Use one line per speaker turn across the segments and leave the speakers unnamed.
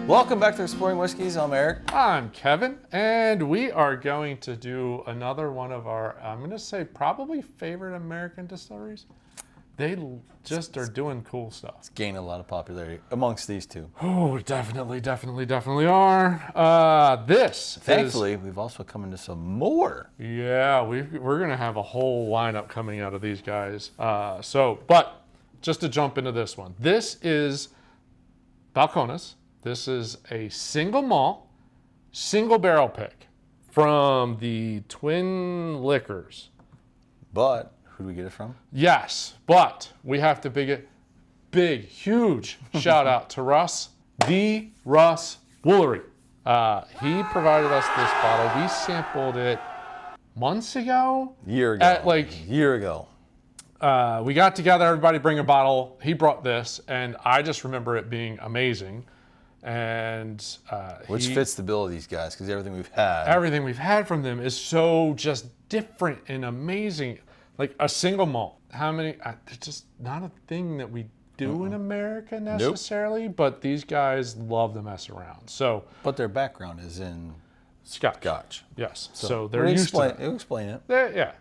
Welcome back to Exploring Whiskeys. I'm Eric.
I'm Kevin, and we are going to do another one of our, I'm going to say, probably favorite American distilleries. They just are doing cool stuff.
It's gaining a lot of popularity amongst these two.
Oh, definitely are.
Thankfully, we've also come into some more.
Yeah, we're going to have a whole lineup coming out of these guys. But just to jump into this one. This is Balcones. This is a single malt, single barrel pick from the Twin Liquors.
But who do we get it from?
Yes, but we have to huge shout out to Russ, the RUSS WOOLERY. He provided us this bottle. We sampled it months ago.
Year ago.
We got together, everybody bring a bottle. He brought this, and I just remember it being amazing. And
which fits the bill of these guys, because everything we've had
from them is so just different and amazing. Like a single malt. How many? It's just not a thing that we do in America necessarily, but these guys love to mess around. So,
but their background is in
Scotch. Yes. So they're used to it.
Explain it.
Yeah.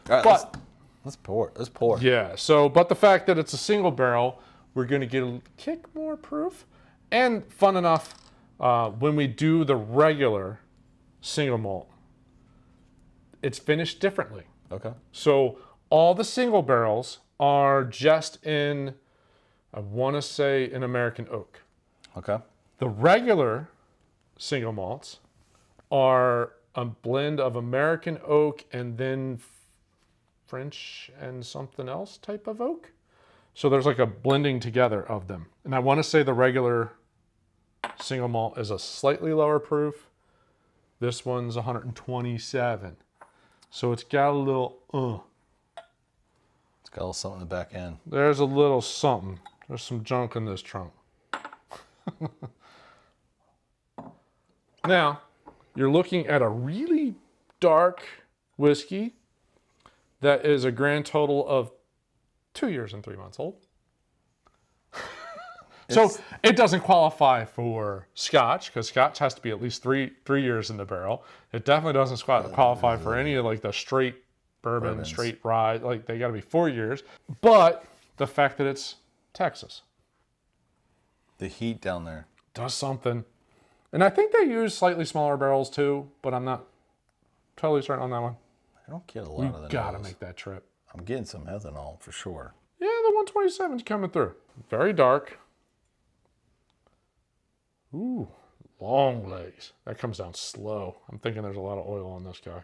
All right, but let's pour.
Yeah. So, but the fact that it's a single barrel, we're going to get a kick more proof. And fun enough, when we do the regular single malt, it's finished differently.
Okay.
So all the single barrels are just in, I want to say, an American oak.
Okay.
The regular single malts are a blend of American oak and then French and something else type of oak. So there's like a blending together of them. And I want to say the regular single malt is a slightly lower proof. This one's 127. So it's got a little,
It's got a little something in the back end.
There's a little something. There's some junk in this trunk. Now, you're looking at a really dark whiskey that is a grand total of 2 years and 3 months old. So it doesn't qualify for Scotch, because Scotch has to be at least three years in the barrel. It definitely doesn't qualify for any of like the straight bourbons. Straight rye. Like they got to be 4 years. But the fact that it's Texas,
the heat down there
does something. And I think they use slightly smaller barrels too, but I'm not totally certain on that one.
I don't get a lot of the
gotta make that trip.
I'm getting some ethanol for sure.
Yeah, the 127's coming through. Very dark. Ooh, long legs. That comes down slow. I'm thinking there's a lot of oil on this guy.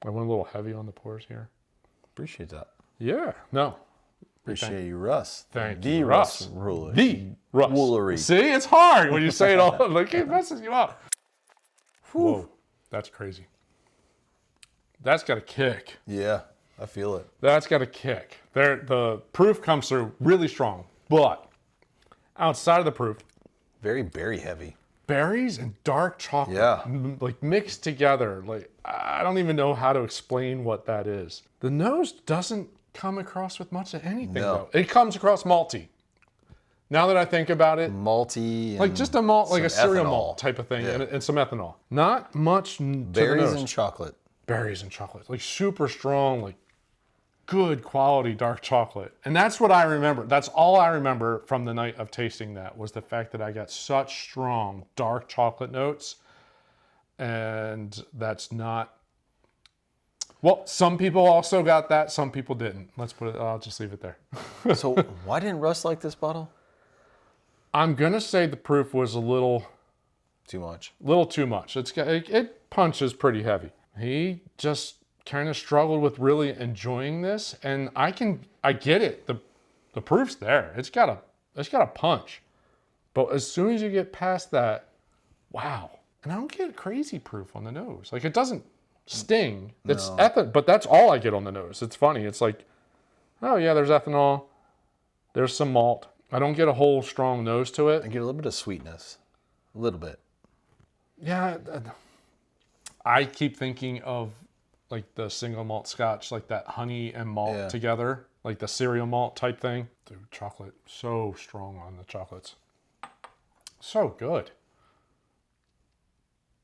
I went a little heavy on the pours here.
Appreciate that.
Yeah, no.
Appreciate you, Russ.
Thank
you,
Russ.
The
RUSS.
WOOLERY.
See, it's hard when you say it all. Like, it messes you up. Whoa, that's crazy. That's got a kick.
Yeah, I feel it.
That's got a kick. The proof comes through really strong, but outside of the proof,
very berry heavy.
Berries and dark chocolate, like mixed together. Like I don't even know how to explain what that is. The nose doesn't come across with much of anything though. It comes across malty. Now that I think about it,
malty,
like just a malt, like a cereal
ethanol.
Malt type of thing, and some ethanol. Not much to
berries
the nose.
and chocolate.
Berries and chocolate, like super strong, like good quality dark chocolate. And that's what I remember. That's all I remember from the night of tasting that, was the fact that I got such strong dark chocolate notes. And that's not, well, some people also got that, some people didn't. I'll just leave it there.
So why didn't Russ like this bottle?
I'm gonna say the proof was a little
too much.
It punches pretty heavy. He just kind of struggled with really enjoying this, and I get it. The proof's there. It's got a punch. But as soon as you get past that, wow. And I don't get crazy proof on the nose. Like it doesn't sting. It's but that's all I get on the nose. It's funny. It's like, oh yeah, there's ethanol. There's some malt. I don't get a whole strong nose to it.
I get a little bit of sweetness. A little bit.
Yeah. I keep thinking of like the single malt Scotch, like that honey and malt together, like the cereal malt type thing. Dude, chocolate, so strong on the chocolates. So good.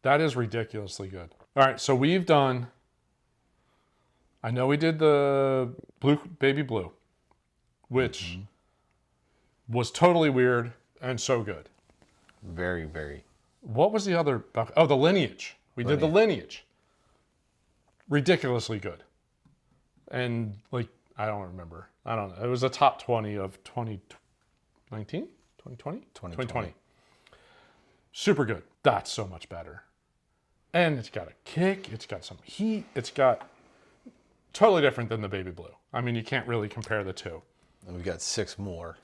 That is ridiculously good. All right, so we've done, I know we did the baby blue, which was totally weird and so good.
Very, very.
What was the other? Oh, the lineage. We did the lineage. Ridiculously good. And like, I don't remember. I don't know. It was a top 20 of 2019? 2020? 2020. Super good. That's so much better. And it's got a kick. It's got some heat. It's got totally different than the baby blue. I mean, you can't really compare the two.
And we've got 6 more.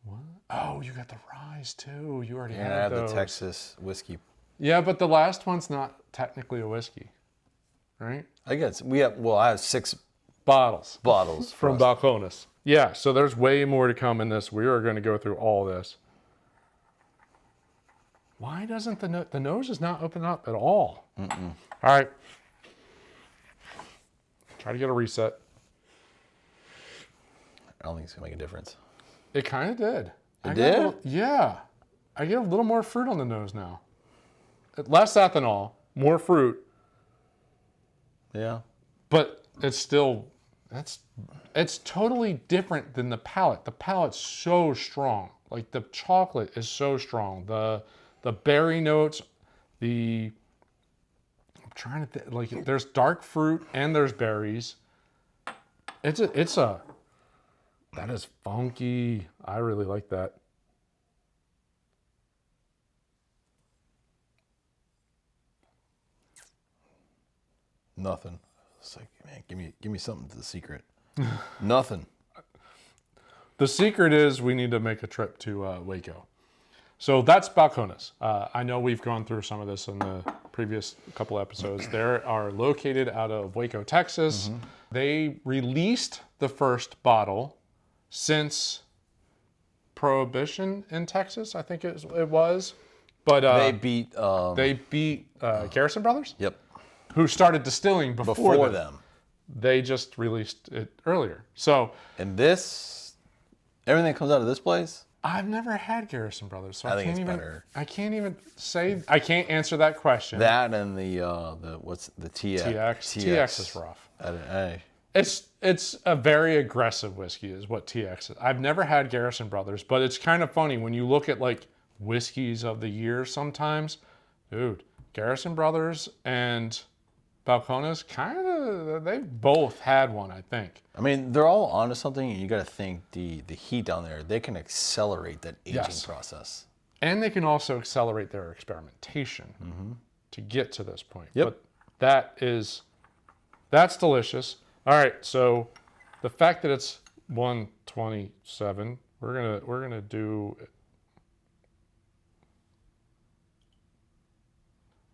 What? Oh, you got the rye too. You already
And
had
I have
those.
the Texas whiskey.
Yeah, but the last one's not technically a whiskey, right?
I guess I have 6
Bottles
from
from Balcones. Yeah, so there's way more to come in this. We are going to go through all this. Why doesn't the nose is not open up at all? All right. Try to get a reset.
I don't think it's gonna make a difference.
It kind of did.
It did?
Yeah. I get a little more fruit on the nose now. Less ethanol, more fruit,
Yeah.
but it's still, it's totally different than the palate. The palate's so strong. Like the chocolate is so strong. The berry notes, I'm trying to think, like there's dark fruit and there's berries. That is funky. I really like that.
Nothing. It's like, man, give me something to the secret. Nothing.
The secret is we need to make a trip to Waco. So that's Balcones. I know we've gone through some of this in the previous couple episodes. They are located out of Waco, Texas. They released the first bottle since Prohibition in Texas, I think it was. But
they beat
Garrison Brothers?
Yep.
Who started distilling before
them.
They just released it earlier. So,
And everything that comes out of this place,
I've never had Garrison Brothers, so
I think
can't
it's
even.
better.
I can't even say. I can't answer that question.
that and the TX.
TX is rough.
Hey.
It's a very aggressive whiskey, is what TX is. I've never had Garrison Brothers, but it's kind of funny when you look at like whiskeys of the year. Sometimes, dude, Garrison Brothers and Balcones they both had one, I think.
I mean, they're all onto something, and you got to think the heat down there. They can accelerate that aging process,
and they can also accelerate their experimentation to get to this point.
Yep.
But that's delicious. All right, so the fact that it's 127, we're gonna do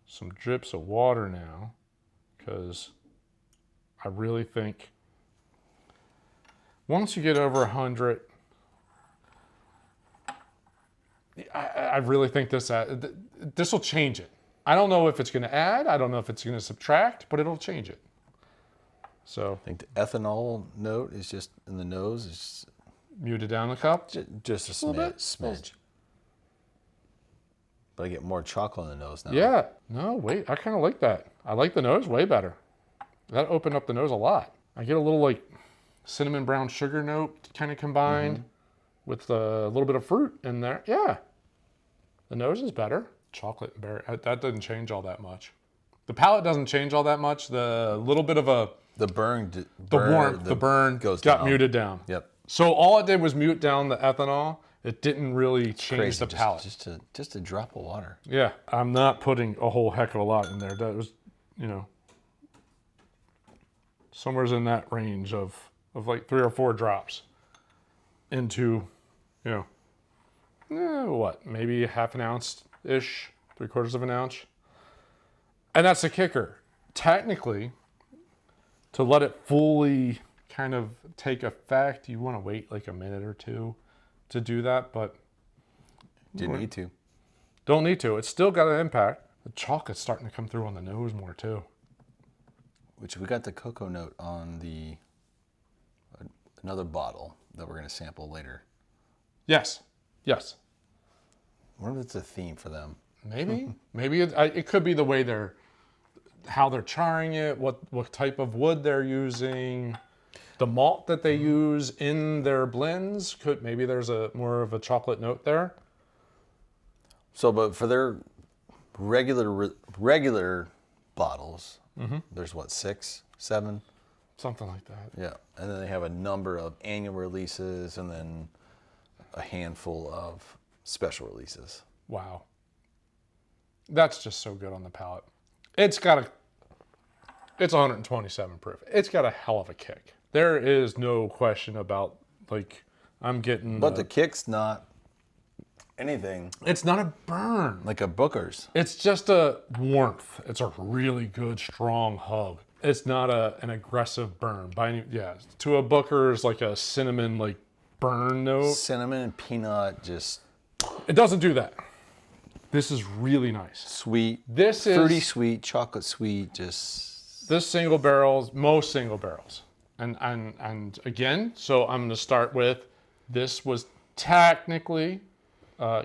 some drips of water now, because I really think once you get over 100, I really think this will change it. I don't know if it's going to add. I don't know if it's going to subtract, but it'll change it. So
I think the ethanol note is just in the nose. It's
muted down the cup.
just a smidge. But I get more chocolate in the nose now.
Yeah. No, wait. I kind of like that. I like the nose way better. That opened up the nose a lot. I get a little like cinnamon brown sugar note kind of combined with a little bit of fruit in there. Yeah. The nose is better. Chocolate and berry. That doesn't change all that much. The palate doesn't change all that much. The little bit of
the burn
got
down.
muted down.
Yep.
So all it did was mute down the ethanol. It didn't really change the palate.
Just a drop of water.
Yeah. I'm not putting a whole heck of a lot in there. That was, somewhere's in that range of like 3 or 4 drops into, maybe half an ounce-ish, 3/4 of an ounce. And that's the kicker. Technically, to let it fully kind of take effect, you want to wait like a minute or two to do that, but
Didn't need to.
Don't need to. It's still got an impact. The chocolate's starting to come through on the nose more too.
Which we got the cocoa note on another bottle that we're going to sample later.
Yes.
wonder if it's a theme for them.
Maybe. Maybe it could be the way how they're charring it, what type of wood they're using, the malt that they use in their blends. Maybe there's more of a chocolate note there.
So, but for their regular bottles, there's what, 6, 7?
Something like that.
Yeah, and then they have a number of annual releases and then a handful of special releases.
Wow. That's just so good on the palate. It's 127 proof. It's got a hell of a kick. There is no question about, like, I'm getting...
But the kick's not anything.
It's not a burn.
Like a Booker's.
It's just a warmth. It's a really good, strong hug. It's not an aggressive burn. To a Booker's, like a cinnamon, like, burn note.
Cinnamon and peanut, just...
It doesn't do that. This is really nice.
Sweet.
This is...
Fruity sweet, chocolate sweet, just...
This single barrels, most single barrels. And again, so I'm going to start with, this was technically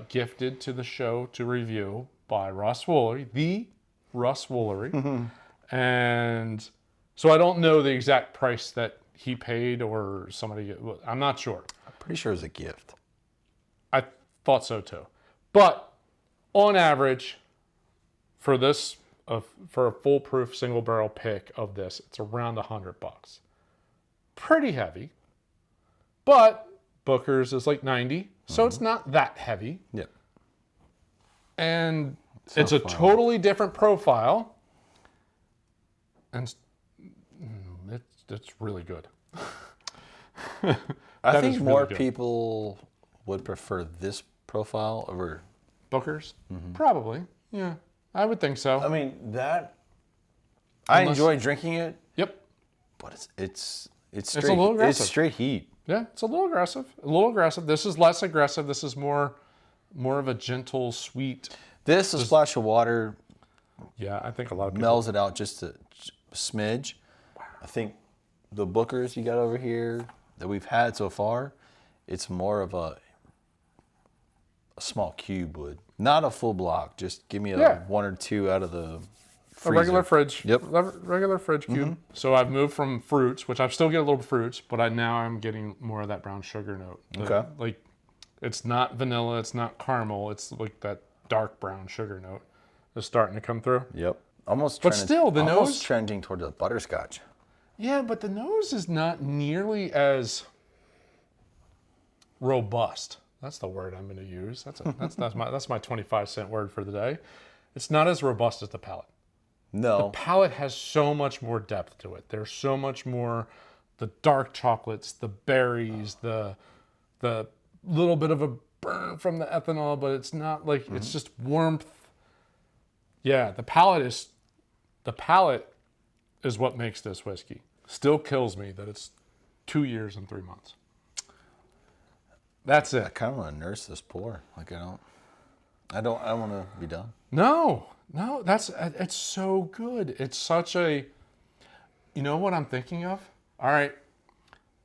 gifted to the show to review by RUSS WOOLERY, the RUSS WOOLERY. And so I don't know the exact price that he paid or somebody, I'm not sure.
I'm pretty sure it was a gift.
I thought so too. But on average, for this, for a foolproof single barrel pick of this, it's around $100. Pretty heavy, but Booker's is like 90, so it's not that heavy.
Yeah.
And it's a totally different profile. And it's really good.
I think more people would prefer this profile over
Booker's. Probably, yeah. I would think so.
I mean, I enjoy drinking it.
Yep.
But it's straight,
a little aggressive.
It's straight heat.
Yeah, it's a little aggressive. A little aggressive. This is less aggressive. This is more of a gentle, sweet.
This, a splash of water.
Yeah, I think a lot of people
mellows it out just a smidge. Wow. I think the Bookers you got over here that we've had so far, it's more of a small cube would. Not a full block. Just give me a 1 or 2 out of the freezer.
A regular fridge.
Yep.
Regular fridge cube. So I've moved from fruits, which I still get a little fruits, but now I'm getting more of that brown sugar note.
Okay.
Like, it's not vanilla, it's not caramel, it's like that dark brown sugar note is starting to come through.
Yep. Almost trending toward the butterscotch.
Yeah, but the nose is not nearly as robust. That's the word I'm going to use. That's my 25-cent word for the day. It's not as robust as the palate.
No.
The palate has so much more depth to it. There's so much more, the dark chocolates, the berries, the little bit of a burn from the ethanol, but it's not like, it's just warmth. Yeah, the palate is what makes this whiskey. Still kills me that it's 2 years and 3 months. That's it.
I kind of want to nurse this pour. Like I don't want to be done.
No, it's so good. It's such a, you know what I'm thinking of? All right.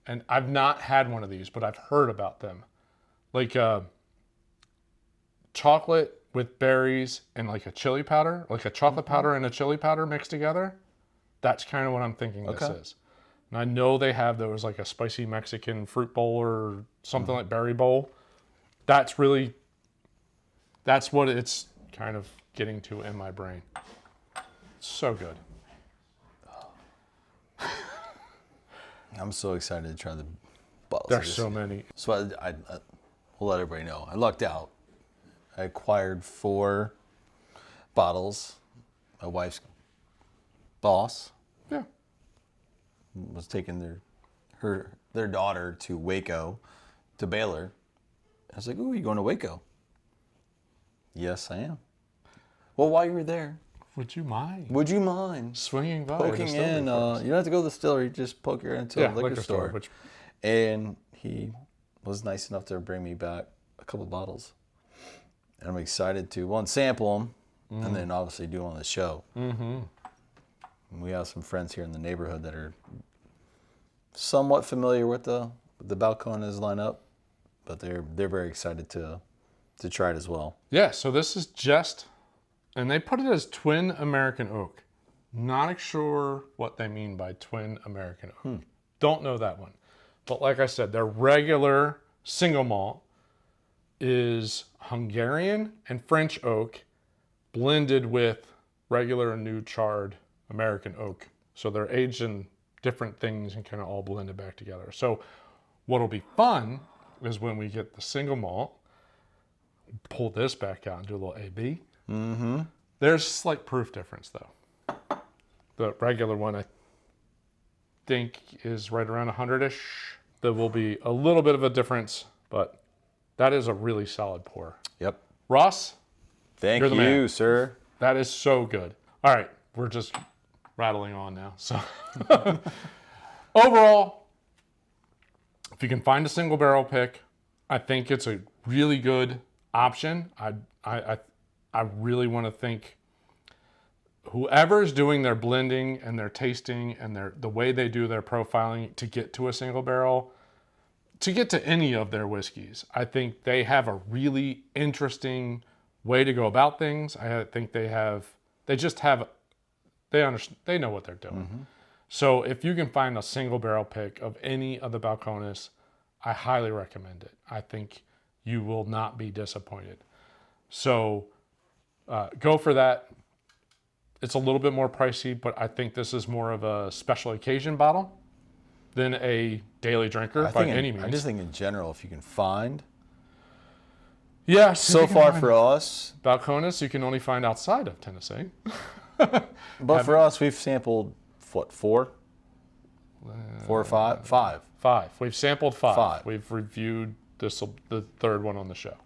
And I've not had one of these, but I've heard about them. Like chocolate with berries and like a chili powder, like a chocolate powder and a chili powder mixed together. That's kind of what I'm thinking this is. And I know they have those, like a spicy Mexican fruit bowl or something like berry bowl. That's what it's kind of getting to in my brain. It's so good.
I'm so excited to try the bottles.
There's so many.
So I will let everybody know. I lucked out. I acquired 4 bottles. My wife's boss was taking their daughter to Waco, to Baylor. I was like, "Ooh, you going to Waco?" Yes, I am. Well, while you were there,
would you mind
swinging
by
poking in? You don't have to go to the distillery. Just poke your into a liquor store. And he was nice enough to bring me back a couple bottles. And I'm excited to sample them, and then obviously do on the show. Mm-hmm. We have some friends here in the neighborhood that are somewhat familiar with the Balcones lineup, but they're very excited to to try it as well.
Yeah, so this is just, and they put it as twin American oak. Not sure what they mean by twin American oak. Don't know that one. But like I said, their regular single malt is Hungarian and French oak blended with regular and new charred American oak. So they're aged in different things and kind of all blended back together. So what'll be fun is when we get the single malt, pull this back out and do a little AB.
Mm-hmm.
There's slight proof difference though. The regular one I think is right around 100-ish. There will be a little bit of a difference, but that is a really solid pour.
Yep.
Russ,
thank
you're the man.
you, sir.
That is so good. All right, we're just rattling on now. So overall, if you can find a single barrel pick, I think it's a really good option. I really want to thank whoever's doing their blending and their tasting and the way they do their profiling to get to a single barrel, to get to any of their whiskeys. I think they have a really interesting way to go about things. I think they know what they're doing. Mm-hmm. So if you can find a single barrel pick of any of the Balcones, I highly recommend it. I think you will not be disappointed. So go for that. It's a little bit more pricey, but I think this is more of a special occasion bottle than a daily drinker by any means.
I just think in general, if you can find.
Yeah.
So far for us.
Balcones you can only find outside of Tennessee.
But for us, we've sampled, what, 4? 4 or 5? 5.
5. We've sampled 5. We've reviewed the third one on the show.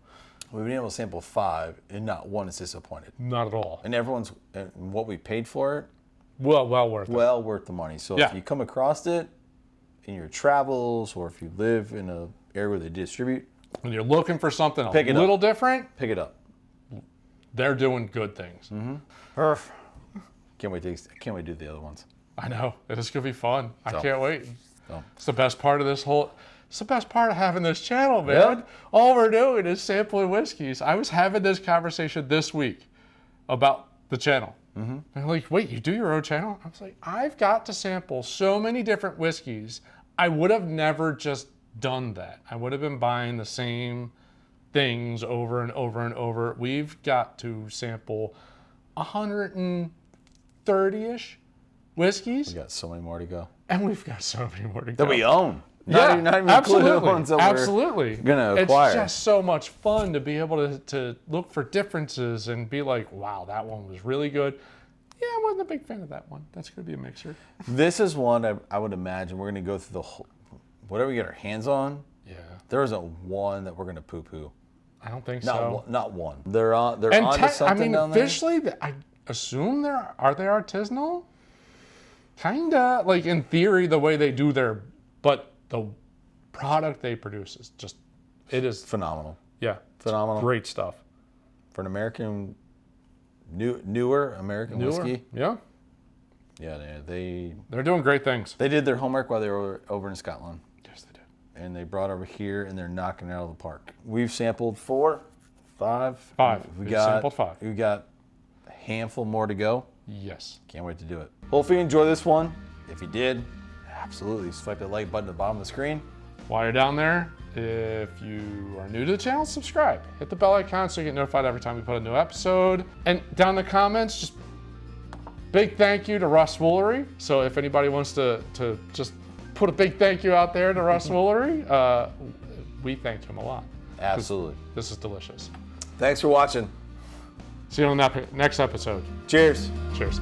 We've been able to sample 5, and not one is disappointed.
Not at all.
And what we paid for it,
well worth it.
Well worth the money. So if you come across it in your travels, or if you live in an area where they distribute,
when you're looking for something a little different,
pick it up.
They're doing good things.
Mm-hmm. Perf. Can't wait to do the other ones.
I know. It's going to be fun.
So,
I can't wait.
So.
It's the best part of this whole... It's the best part of having this channel, man. Yep. All we're doing is sampling whiskeys. I was having this conversation this week about the channel. Mm-hmm. They're like, wait, you do your own channel? I was like, I've got to sample so many different whiskeys. I would have never just done that. I would have been buying the same things over and over and over. We've got to sample 130-ish whiskeys.
We got so many more to go.
And we've got so many more to go.
That we own.
Not
even
absolutely.
The ones that
absolutely.
We're gonna acquire.
It's just so much fun to be able to look for differences and be like, wow, that one was really good. Yeah, I wasn't a big fan of that one. That's going to be a mixer.
This is one I would imagine we're going to go through the whole, whatever we get our hands on.
Yeah.
There isn't one that we're going to poo-poo.
I don't think so.
Not one. They're on to something down there.
Officially, I assume are they artisanal? Kinda, like in theory, the way they do but the product they produce is just, it is
phenomenal.
Yeah.
Phenomenal.
Great stuff.
For an American, newer American whiskey.
Yeah.
Yeah,
they're doing great things.
They did their homework while they were over in Scotland.
Yes, they did.
And they brought over here, and they're knocking it out of the park. We've sampled 4, 5.
5. We've sampled 5.
We've got a handful more to go.
Yes.
Can't wait to do it. Hopefully you enjoyed this one. If you did, absolutely swipe the like button at the bottom of the screen.
While you're down there, if you are new to the channel, subscribe. Hit the bell icon so you get notified every time we put a new episode. And down in the comments, just big thank you to RUSS WOOLERY. So if anybody wants to just put a big thank you out there to RUSS WOOLERY, we thank him a lot.
Absolutely.
This is delicious.
Thanks for watching.
See you on the next episode.
Cheers.
Cheers.